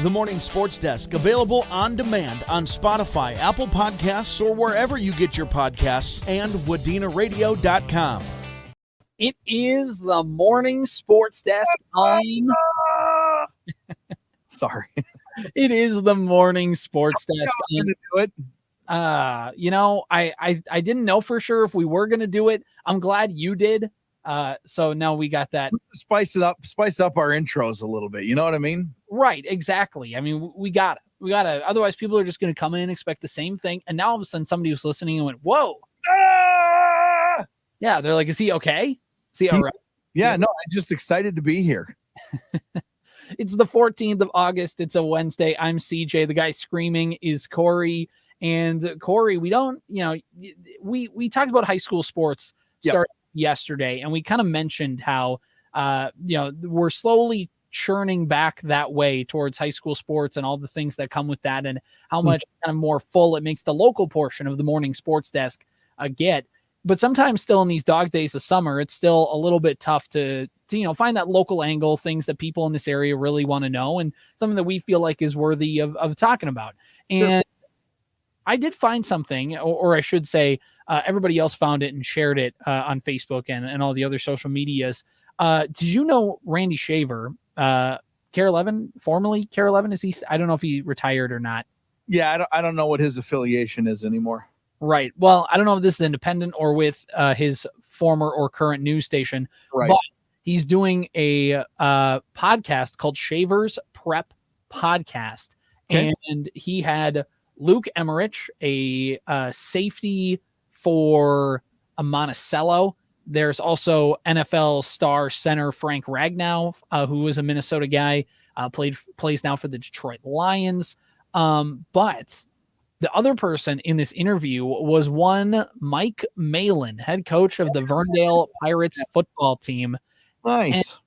The Morning Sports Desk, available on demand on Spotify, Apple Podcasts, or wherever you get your podcasts, and WadenaRadio.com. It is the Morning Sports Desk on... Sorry. It is the Morning Sports Desk. I'm going to do it. I didn't know for sure if we were going to do it. I'm glad you did. So now we got that. Spice up our intros a little bit. You know what I mean? Right. Exactly. I mean, we got to, otherwise people are just going to come in, expect the same thing. And now all of a sudden somebody was listening and went, whoa. Ah! Yeah. They're like, is he okay? Is he all right? Yeah, no, I'm just excited to be here. It's the 14th of August. It's a Wednesday. I'm CJ. The guy screaming is Corey. And Corey, we talked about high school sports starting yesterday, and we kind of mentioned how, we're slowly churning back that way towards high school sports and all the things that come with that, and how much kind of more full it makes the local portion of the Morning Sports Desk get. But sometimes still in these dog days of summer, it's still a little bit tough to find that local angle, things that people in this area really want to know, and something that we feel like is worthy of talking about. And I did find something, or I should say, everybody else found it and shared it on Facebook and all the other social medias. Did you know Randy Shaver, KARE 11, formerly KARE 11? I don't know if he retired or not. Yeah, I don't know what his affiliation is anymore. Right. Well, I don't know if this is independent or with his former or current news station. Right. But he's doing a podcast called Shaver's Prep Podcast. Okay. And he had Luke Emmerich, a safety for a Monticello. There's also NFL star center Frank Ragnow, who is a Minnesota guy, plays now for the Detroit Lions. But the other person in this interview was one Mike Mahlen, head coach of the Verndale Pirates football team. Nice.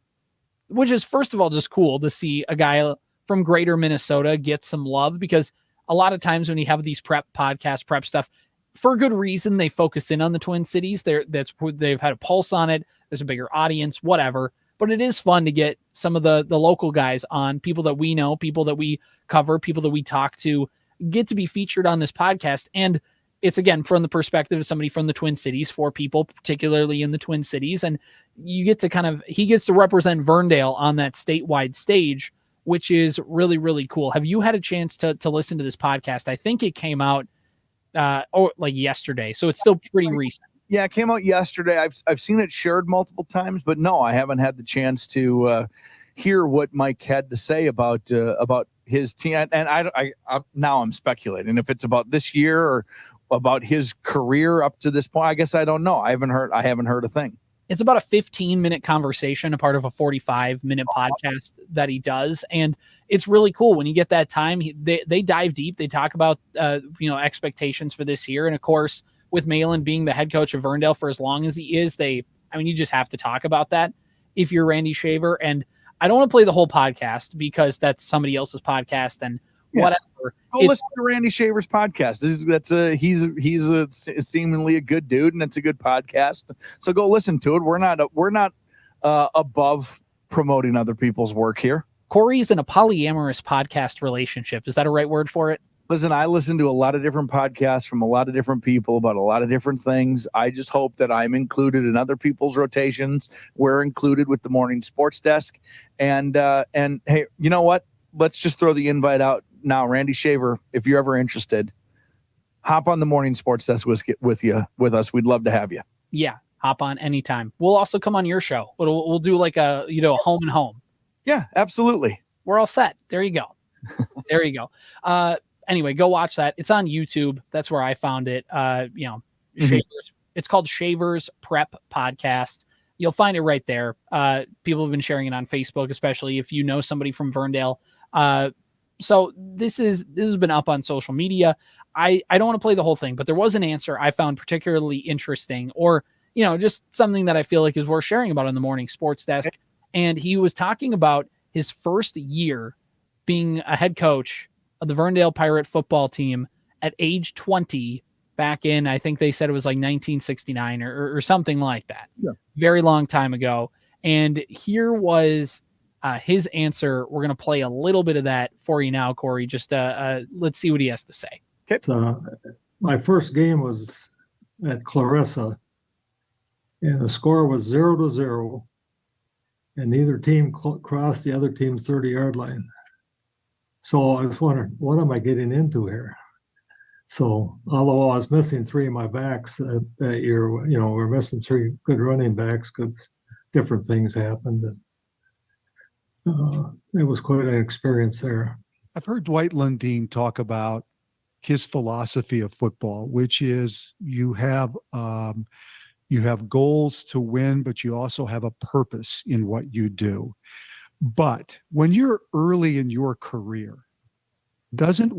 Which is, first of all, just cool to see a guy from greater Minnesota get some love, because a lot of times when you have these prep stuff, for good reason, they focus in on the Twin Cities. They've had a pulse on it. There's a bigger audience, whatever. But it is fun to get some of the local guys on, people that we know, people that we cover, people that we talk to, get to be featured on this podcast. And it's, again, from the perspective of somebody from the Twin Cities, for people particularly in the Twin Cities. And you get to he gets to represent Verndale on that statewide stage, which is really, really cool. Have you had a chance to listen to this podcast? I think it came out yesterday, so it's still pretty recent. Yeah, it came out yesterday. I've seen it shared multiple times, but no, I haven't had the chance to hear what Mike had to say about his team. And I now I'm speculating if it's about this year or about his career up to this point. I guess I don't know. I haven't heard a thing. It's about a 15-minute conversation, a part of a 45-minute podcast that he does. And it's really cool when you get that time. They dive deep. They talk about, expectations for this year. And, of course, with Mahlen being the head coach of Verndale for as long as he is, you just have to talk about that if you're Randy Shaver. And I don't want to play the whole podcast because that's somebody else's podcast and whatever. Go listen to Randy Shaver's podcast. He's a seemingly a good dude, and it's a good podcast. So go listen to it. We're not above promoting other people's work here. Corey's in a polyamorous podcast relationship. Is that a right word for it? Listen, I listen to a lot of different podcasts from a lot of different people about a lot of different things. I just hope that I'm included in other people's rotations. We're included with the Morning Sports Desk. And hey, you know what? Let's just throw the invite out now. Randy Shaver, if you're ever interested, hop on the Morning Sports Desk with us. We'd love to have you. Yeah, hop on anytime. We'll also come on your show. We'll do like a home and home. Yeah, absolutely. We're all set. There you go. There you go. Anyway, go watch that. It's on YouTube. That's where I found it. Shavers. It's called Shaver's Prep Podcast. You'll find it right there. People have been sharing it on Facebook, especially if you know somebody from Verndale. So this has been up on social media. I don't want to play the whole thing, but there was an answer I found particularly interesting, or just something that I feel like is worth sharing about on the Morning Sports Desk. And he was talking about his first year being a head coach of the Verndale Pirate football team at age 20 back in, I think they said it was like 1969 or something like that. Yeah. Very long time ago. And here was his answer. We're going to play a little bit of that for you now, Corey. Just let's see what he has to say. Okay. My first game was at Clarissa, and the score was 0-0, and neither team crossed the other team's 30-yard line. So I was wondering, what am I getting into here? So although I was missing 3 of my backs that year, we're missing 3 good running backs because different things happened. And, it was quite an experience there. I've heard Dwight Lundeen talk about his philosophy of football, which is you have goals to win, but you also have a purpose in what you do. But when you're early in your career, isn't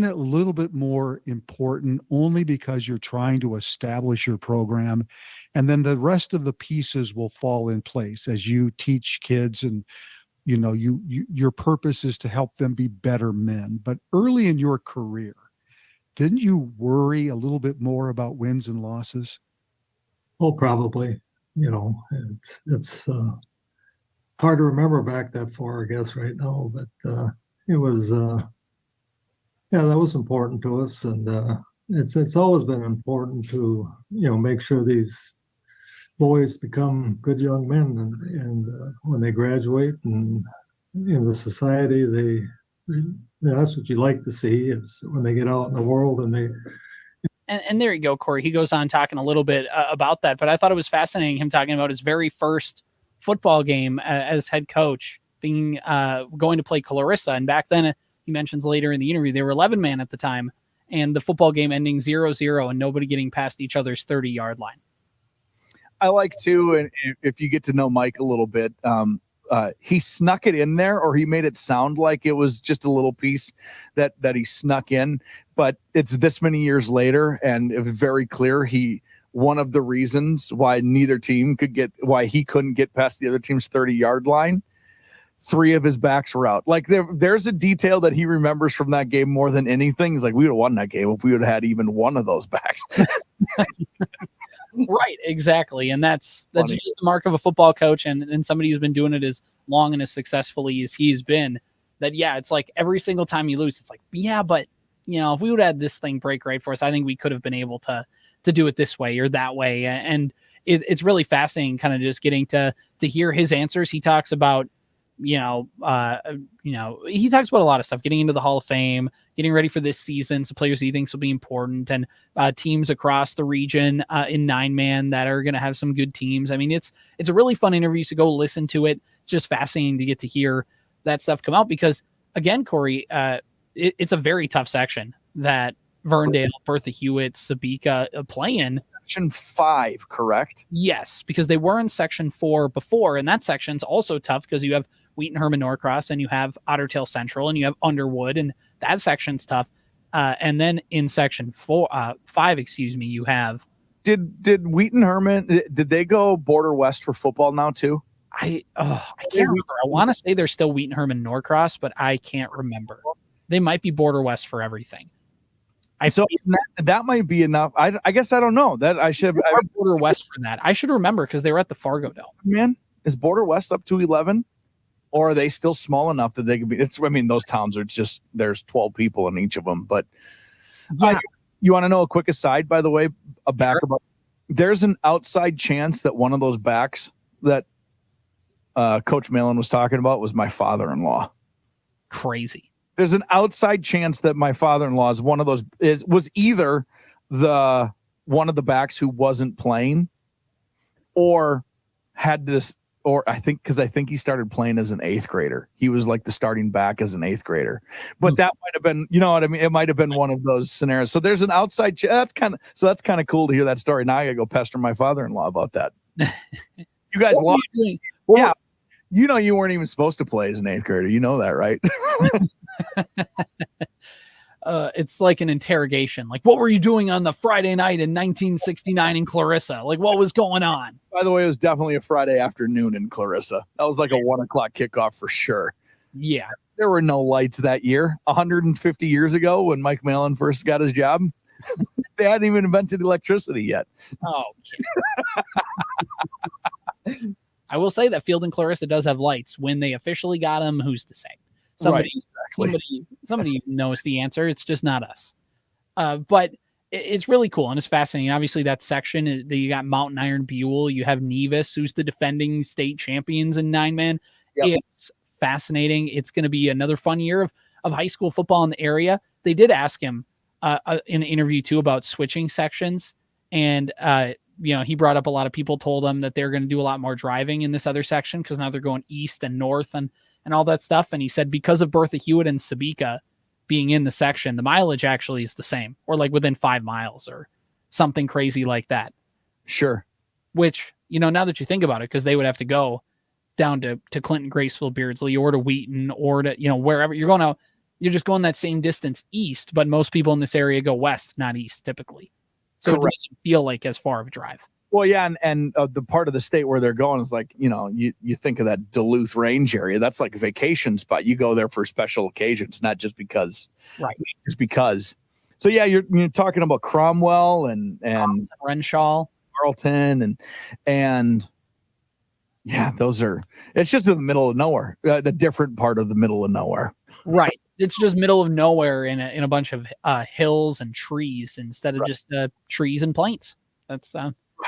it a little bit more important only because you're trying to establish your program, and then the rest of the pieces will fall in place as you teach kids, and your purpose is to help them be better men. But early in your career, didn't you worry a little bit more about wins and losses? Oh, probably. It's hard to remember back that far, I guess, right now. But it was, that was important to us, and it's always been important to make sure these boys become good young men, and when they graduate and in the society, that's what you like to see is when they get out in the world and they. And there you go, Corey. He goes on talking a little bit about that, but I thought it was fascinating him talking about his very first football game as head coach, being going to play Clarissa. And back then, he mentions later in the interview, they were 11-man at the time, and the football game ending 0-0 and nobody getting past each other's 30-yard line. I like to, and if you get to know Mike a little bit, he snuck it in there, or he made it sound like it was just a little piece that he snuck in, but it's this many years later, and it was very clear one of the reasons why why he couldn't get past the other team's 30-yard line, 3 of his backs were out. Like there's a detail that he remembers from that game more than anything. He's like, we would have won that game if we would have had even one of those backs. Right, exactly. And that's just the mark of a football coach and somebody who's been doing it as long and as successfully as he's been, that, it's like every single time you lose, it's like, but if we would have had this thing break right for us, I think we could have been able to do it this way or that way. And it's really fascinating kind of just getting to hear his answers. He talks about, he talks about a lot of stuff, getting into the Hall of Fame, getting ready for this season, some players he thinks will be important, and teams across the region in 9-man that are going to have some good teams. I mean, it's a really fun interview, so go listen to it. It's just fascinating to get to hear that stuff come out because, again, Corey, it's a very tough section that Verndale, Bertha Hewitt, Sabika play in. Section 5, correct? Yes, because they were in Section 4 before, and that section's also tough because you have Wheaton Herman Norcross, and you have Ottertail Central, and you have Underwood, and that section's tough. And then in Section 5, you have. Did Wheaton Herman? Did they go Border West for football now too? I can't remember. I want to say they're still Wheaton Herman Norcross, but I can't remember. They might be Border West for everything. That might be enough. I guess I don't know. That I should have Border West for that. I should remember because they were at the Fargo Dome. Man, is Border West up to 11? Or are they still small enough that they could be? Those towns are just, there's 12 people in each of them. But you want to know a quick aside, by the way, about there's an outside chance that one of those backs that Coach Mahlen was talking about was my father-in-law. Crazy. There's an outside chance that my father-in-law is one of those, was either one of the backs who wasn't playing, or had this. Or I think he started playing as an 8th grader. He was like the starting back as an 8th grader. But that might have been, you know what I mean? It might have been one of those scenarios. So there's an outside. That's kind of cool to hear that story. Now I got to go pester my father-in-law about that. You guys lost. Yeah. You weren't even supposed to play as an 8th grader. You know that, right? It's like an interrogation. Like, what were you doing on the Friday night in 1969 in Clarissa? Like, what was going on? By the way, it was definitely a Friday afternoon in Clarissa. That was like a 1:00 kickoff for sure. Yeah. There were no lights that year. 150 years ago when Mike Mahlen first got his job, they hadn't even invented electricity yet. Oh, I will say that Field and Clarissa does have lights. When they officially got them, who's to say? Somebody knows the answer. It's just not us. But it's really cool and it's fascinating. Obviously, that section, you got Mountain Iron Buell, you have Nevis, who's the defending state champions in 9-man. Yep. It's fascinating. It's going to be another fun year of high school football in the area. They did ask him in the interview too about switching sections, and he brought up a lot of people told him that they're going to do a lot more driving in this other section because now they're going east and north and all that stuff. And he said because of Bertha Hewitt and Sabika being in the section, the mileage actually is the same, or like within 5 miles or something crazy like that. Sure. Which, now that you think about it, because they would have to go down to Clinton, Graceville, Beardsley, or to Wheaton, or to, wherever you're going out, you're just going that same distance east, but most people in this area go west, not east typically. So Correct. It doesn't feel like as far of a drive. Well, yeah, and the part of the state where they're going is like, you think of that Duluth Range area. That's like a vacation spot. You go there for special occasions, not just because. Right. Just because. So, yeah, you're talking about Cromwell and Renshaw, Carlton, and yeah, it's just in the middle of nowhere, the different part of the middle of nowhere. Right. It's just middle of nowhere in a bunch of hills and trees instead of just trees and plains. That's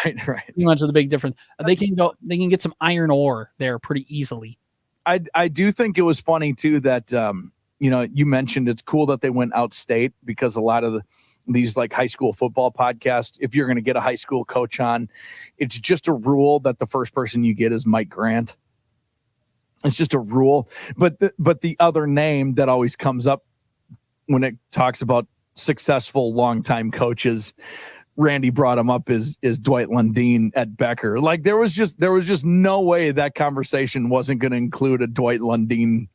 Right. Pretty much the big difference. They can get some iron ore there pretty easily. I do think it was funny too that you mentioned it's cool that they went outstate, because a lot of these like high school football podcasts, if you're going to get a high school coach on, it's just a rule that the first person you get is Mike Grant. It's just a rule. But the other name that always comes up when it talks about successful longtime coaches, Randy brought him up, is Dwight Lundeen at Becker. Like there was just no way that conversation wasn't going to include a Dwight Lundeen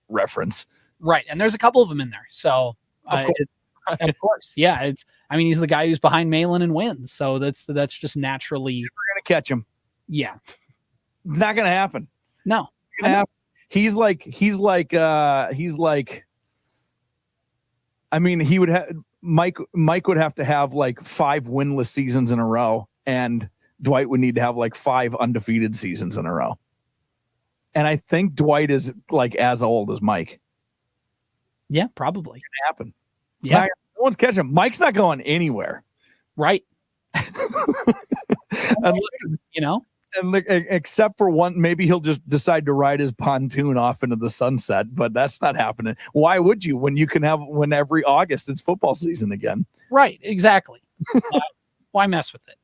reference. Right. And there's a couple of them in there. So of course. Yeah. He's the guy who's behind Mahlen and wins. So that's just naturally. We're going to catch him. Yeah. It's not going to happen. No. He's like, he would have, Mike would have to have like 5 winless seasons in a row, and Dwight would need to have like 5 undefeated seasons in a row. And I think Dwight is like as old as Mike. Yeah, probably. It's gonna happen. No one's catching him. Mike's not going anywhere. Right. And except for one, maybe he'll just decide to ride his pontoon off into the sunset, but that's not happening. Why would you when every August it's football season again? Right. Exactly. Why mess with it?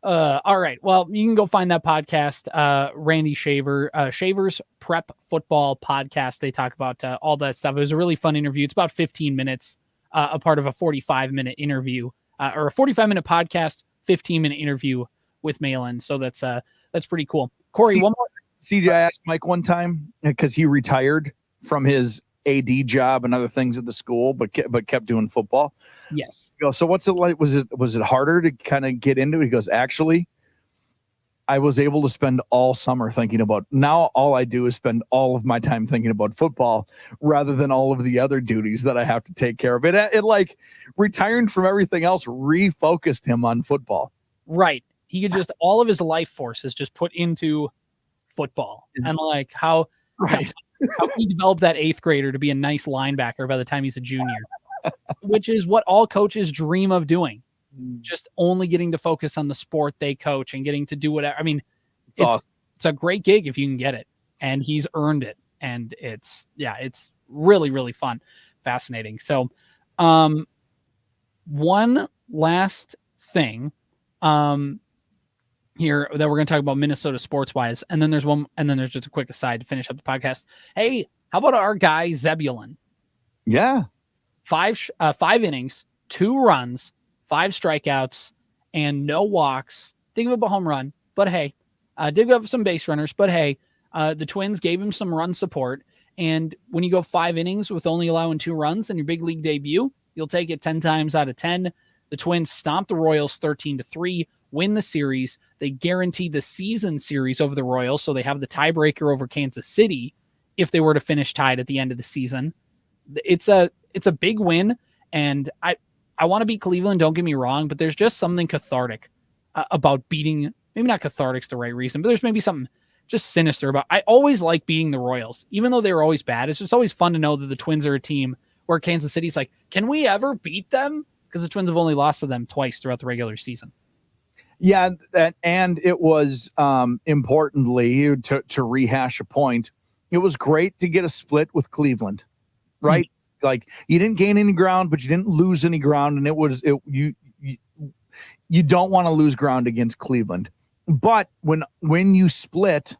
All right. Well, you can go find that podcast, Randy Shaver, Shaver's Prep Football Podcast. They talk about all that stuff. It was a really fun interview. It's about 15 minutes, a part of a 45-minute interview, or a 45-minute podcast, 15-minute interview with Mahlen. So that's pretty cool. Corey, one more. CJ asked Mike one time, because he retired from his AD job and other things at the school, but kept doing football. Yes. So what's it like? Was it harder to kind of get into it? He goes, actually, I was able to spend all summer thinking about, now all I do is spend all of my time thinking about football rather than all of the other duties that I have to take care of. It like retiring from everything else refocused him on football. Right. He could just, all of his life force is just put into football. And like how he developed that 8th grader to be a nice linebacker by the time he's a junior, which is what all coaches dream of doing. Just only getting to focus on the sport they coach and getting to do whatever. It's awesome. It's a great gig if you can get it, and he's earned it. And it's really, really fun. Fascinating. So, one last thing, here that we're going to talk about Minnesota sports wise. And then there's just a quick aside to finish up the podcast. Hey, how about our guy Zebulon? Yeah. 5 innings, 2 runs, 5 strikeouts, and no walks. Didn't give up a home run, but hey, did give up some base runners, but hey, the Twins gave him some run support. And when you go 5 innings with only allowing 2 runs in your big league debut, you'll take it 10 times out of 10. The Twins stomped the Royals 13-3, win the series. They guaranteed the season series over the Royals, so they have the tiebreaker over Kansas City if they were to finish tied at the end of the season. It's a big win, and I want to beat Cleveland, don't get me wrong, but there's just something cathartic about beating, maybe not cathartic's the right reason, but there's maybe something just sinister about. I always like being the Royals, even though they were always bad. It's just always fun to know that the Twins are a team where Kansas City's like, can we ever beat them? Because the Twins have only lost to them twice throughout the regular season. Yeah, and it was importantly to rehash a point. It was great to get a split with Cleveland, right? Mm-hmm. Like you didn't gain any ground, but you didn't lose any ground, and you don't want to lose ground against Cleveland. But when you split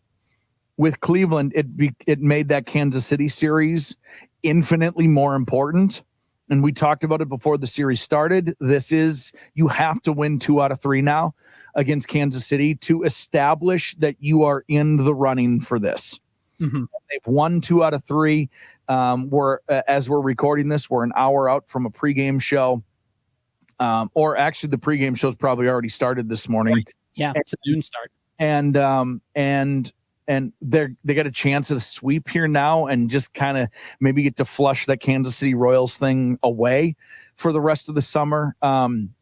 with Cleveland, it made that Kansas City series infinitely more important. And we talked about it before the series started. You have to win 2 out of 3 now against Kansas City to establish that you are in the running for this. Mm-hmm. They've won 2 out of 3. As we're recording this, we're an hour out from a pregame show. Or actually the pregame show's probably already started this morning. Right. Yeah, it's a noon start. And they got a chance at a sweep here now and just kind of maybe get to flush that Kansas City Royals thing away for the rest of the summer.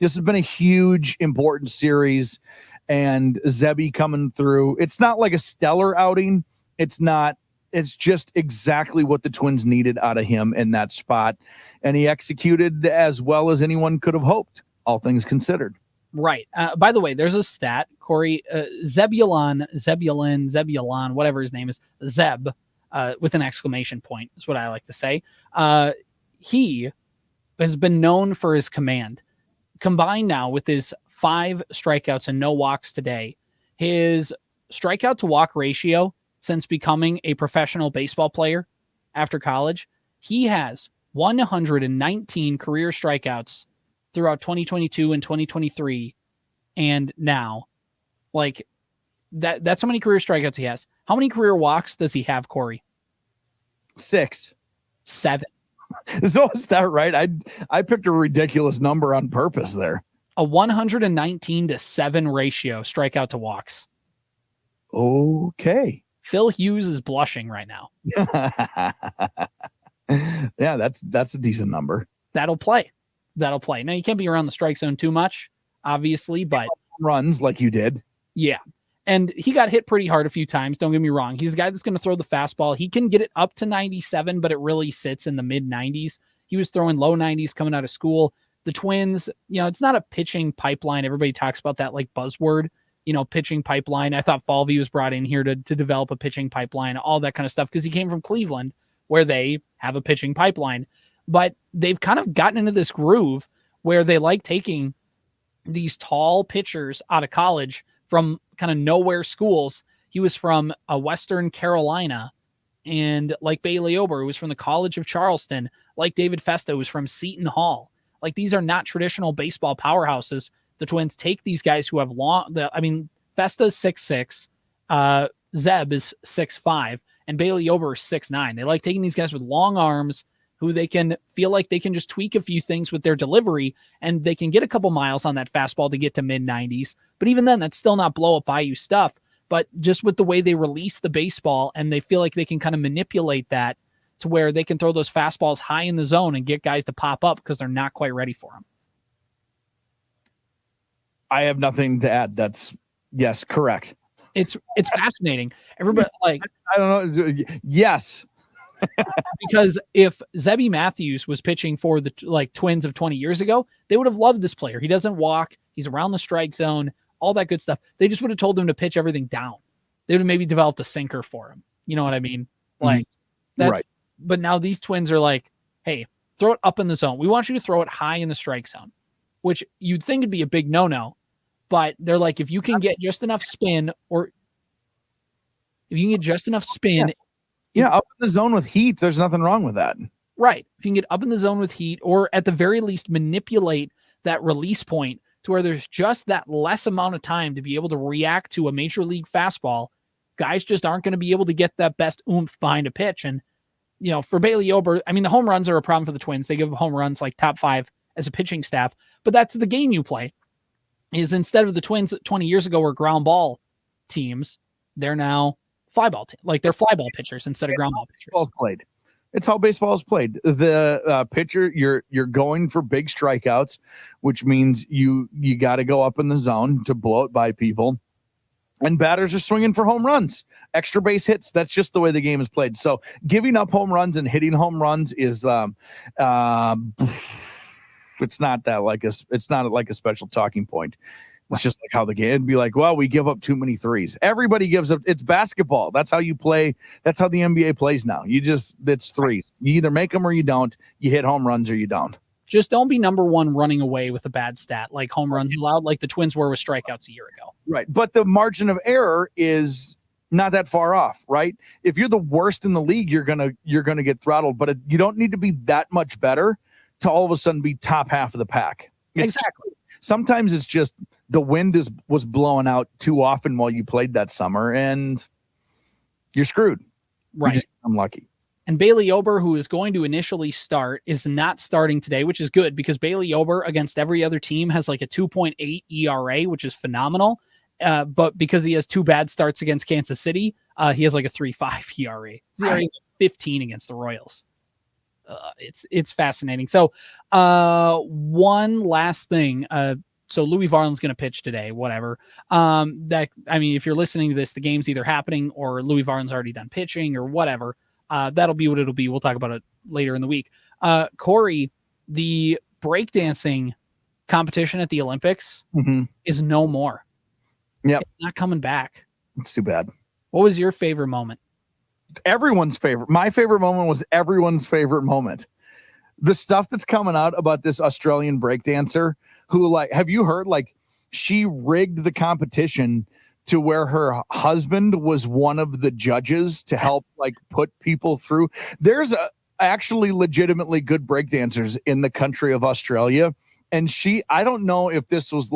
This has been a huge, important series, and Zebby coming through. It's not like a stellar outing. It's just exactly what the Twins needed out of him in that spot. And he executed as well as anyone could have hoped, all things considered. Right. By the way, there's a stat, Corey, Zebulon, whatever his name is, Zeb, with an exclamation point is what I like to say. He has been known for his command. Combined now with his 5 strikeouts and no walks today, his strikeout to walk ratio since becoming a professional baseball player after college, he has 119 career strikeouts throughout 2022 and 2023. And now, like that's how many career strikeouts he has. How many career walks does he have, Corey? 6. 7. So is that right? I picked a ridiculous number on purpose there. A 119-7 ratio, strikeout to walks. Okay. Phil Hughes is blushing right now. Yeah, that's a decent number. That'll play. Now you can't be around the strike zone too much, obviously, but runs like you did. Yeah. And he got hit pretty hard a few times. Don't get me wrong. He's a guy that's going to throw the fastball. He can get it up to 97, but it really sits in the mid 90s. He was throwing low 90s coming out of school. The Twins, it's not a pitching pipeline. Everybody talks about that like buzzword, pitching pipeline. I thought Falvey was brought in here to develop a pitching pipeline, all that kind of stuff, because he came from Cleveland where they have a pitching pipeline. But they've kind of gotten into this groove where they like taking these tall pitchers out of college from kind of nowhere schools. He was from Western Carolina, and like Bailey Ober, who was from the College of Charleston, like David Festa, who was from Seton Hall. Like these are not traditional baseball powerhouses. The Twins take these guys who have Festa's 6'6", Zeb is 6'5", and Bailey Ober is 6'9". They like taking these guys with long arms who they can feel like they can just tweak a few things with their delivery, and they can get a couple miles on that fastball to get to mid 90s. But even then, that's still not blow up by you stuff. But just with the way they release the baseball, and they feel like they can kind of manipulate that to where they can throw those fastballs high in the zone and get guys to pop up because they're not quite ready for them. I have nothing to add. Yes, correct. It's fascinating. Everybody I don't know. Yes. Because if Zebby Matthews was pitching for the Twins of 20 years ago, they would have loved this player. He doesn't walk. He's around the strike zone, all that good stuff. They just would have told him to pitch everything down. They would have maybe developed a sinker for him. You know what I mean? Like that's right. But now these Twins are like, hey, throw it up in the zone. We want you to throw it high in the strike zone, which you'd think would be a big no-no. But they're like, if you can get just enough spin, Yeah, up in the zone with heat, there's nothing wrong with that. Right. If you can get up in the zone with heat, or at the very least manipulate that release point to where there's just that less amount of time to be able to react to a major league fastball, guys just aren't going to be able to get that best oomph behind a pitch. And, for Bailey Ober, the home runs are a problem for the Twins. They give home runs like top 5 as a pitching staff, but that's the game you play. Is instead of the Twins 20 years ago were ground ball teams, they're now fly ball they're fly ball pitchers instead of ground ball pitchers. Played. It's how baseball is played. The pitcher, you're going for big strikeouts, which means you got to go up in the zone to blow it by people. And batters are swinging for home runs, extra base hits. That's just the way the game is played. So giving up home runs and hitting home runs is it's not like a special talking point. It's just like how the game would be like, well, we give up too many threes. Everybody gives up. It's basketball. That's how you play. That's how the NBA plays now. It's threes. You either make them or you don't. You hit home runs or you don't. Just don't be number one running away with a bad stat like home runs allowed, like the Twins were with strikeouts a year ago. Right. But the margin of error is not that far off, right? If you're the worst in the league, you're gonna get throttled. But you don't need to be that much better to all of a sudden be top half of the pack. Exactly. Sometimes it's just the wind was blowing out too often while you played that summer, and you're screwed. Right. I'm lucky. And Bailey Ober, who is going to initially start, is not starting today, which is good because Bailey Ober against every other team has like a 2.8 ERA, which is phenomenal. But because he has two bad starts against Kansas City, he has like a 3.5 ERA. His ERA is 15 against the Royals. It's fascinating. So one last thing. So Louis Varland's going to pitch today, whatever. If you're listening to this, the game's either happening or Louis Varland's already done pitching or whatever. That'll be what it'll be. We'll talk about it later in the week. Corey, the breakdancing competition at the Olympics is no more. Yep. It's not coming back. It's too bad. What was your favorite moment? Everyone's favorite. My favorite moment was everyone's favorite moment. The stuff that's coming out about this Australian breakdancer who, have you heard, she rigged the competition to where her husband was one of the judges to help put people through. There's actually legitimately good breakdancers in the country of Australia. And I don't know if this was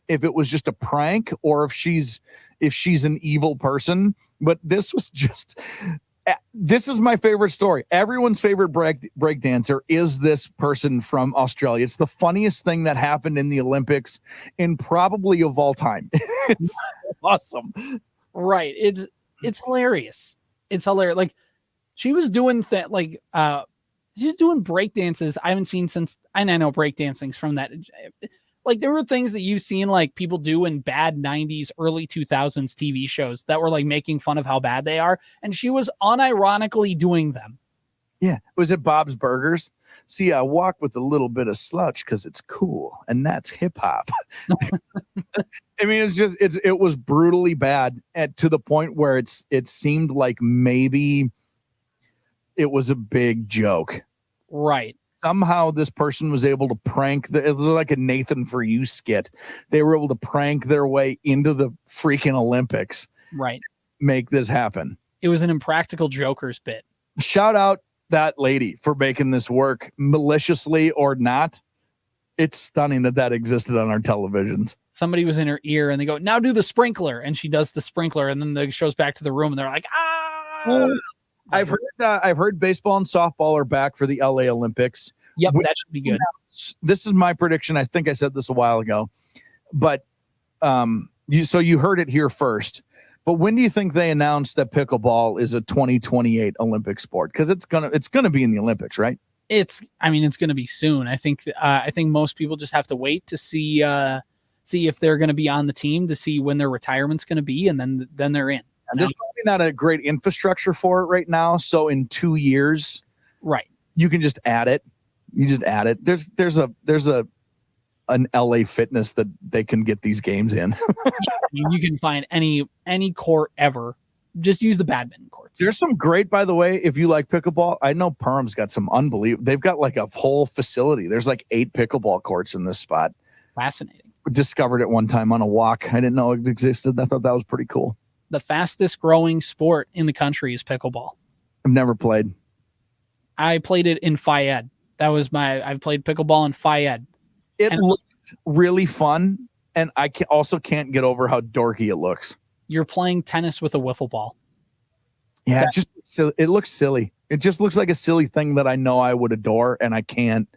if it was just a prank or if she's an evil person, but this is my favorite story. Everyone's favorite breakdancer is this person from Australia. It's the funniest thing that happened in the Olympics in probably of all time. It's awesome. Right. It's hilarious. It's hilarious. She was doing she's doing breakdances I haven't seen since, and I know breakdancing's from that. There were things that you've seen people do in bad 90s, early 2000s TV shows that were making fun of how bad they are. And she was unironically doing them. Yeah. Was it Bob's Burgers? See, I walk with a little bit of slouch because it's cool. And that's hip hop. I mean, it was brutally bad to the point where it seemed like maybe it was a big joke. Right. Somehow this person was able to prank. It was like a Nathan For You skit. They were able to prank their way into the freaking Olympics. Right. Make this happen. It was an Impractical Jokers bit. Shout out that lady for making this work, maliciously or not. It's stunning that existed on our televisions. Somebody was in her ear and they go, now do the sprinkler. And she does the sprinkler. And then it shows back to the room and they're like, ah. I've heard baseball and softball are back for the LA Olympics. Yep, that should be good. This is my prediction. I think I said this a while ago, but you heard it here first. But when do you think they announced that pickleball is a 2028 Olympic sport? Because it's gonna be in the Olympics, right? It's going to be soon. I think most people just have to wait to see if they're going to be on the team, to see when their retirement's going to be, and then they're in. And there's probably not a great infrastructure for it right now. So in 2 years, right, you can just add it. You just add it. There's an LA Fitness that they can get these games in. You can find any court ever. Just use the badminton courts. There's some great, by the way, if you like pickleball. I know Perham's got some unbelievable. They've got a whole facility. There's 8 pickleball courts in this spot. Fascinating. Discovered it one time on a walk. I didn't know it existed. I thought that was pretty cool. The fastest growing sport in the country is pickleball. I've never played. I played it in Phi Ed. I've played pickleball in Phi Ed. It looks really fun, and I also can't get over how dorky it looks. You're playing tennis with a wiffle ball. Yeah, it looks silly. It just looks like a silly thing that I know I would adore, and I can't.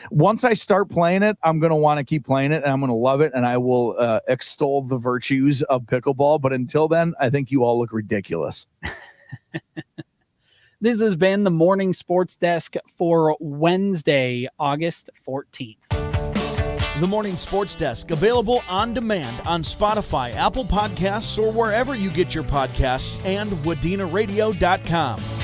Once I start playing it, I'm going to want to keep playing it, and I'm going to love it, and I will extol the virtues of pickleball. But until then, I think you all look ridiculous. This has been the Morning Sports Desk for Wednesday, August 14th. The Morning Sports Desk, available on demand on Spotify, Apple Podcasts, or wherever you get your podcasts, and WadenaRadio.com.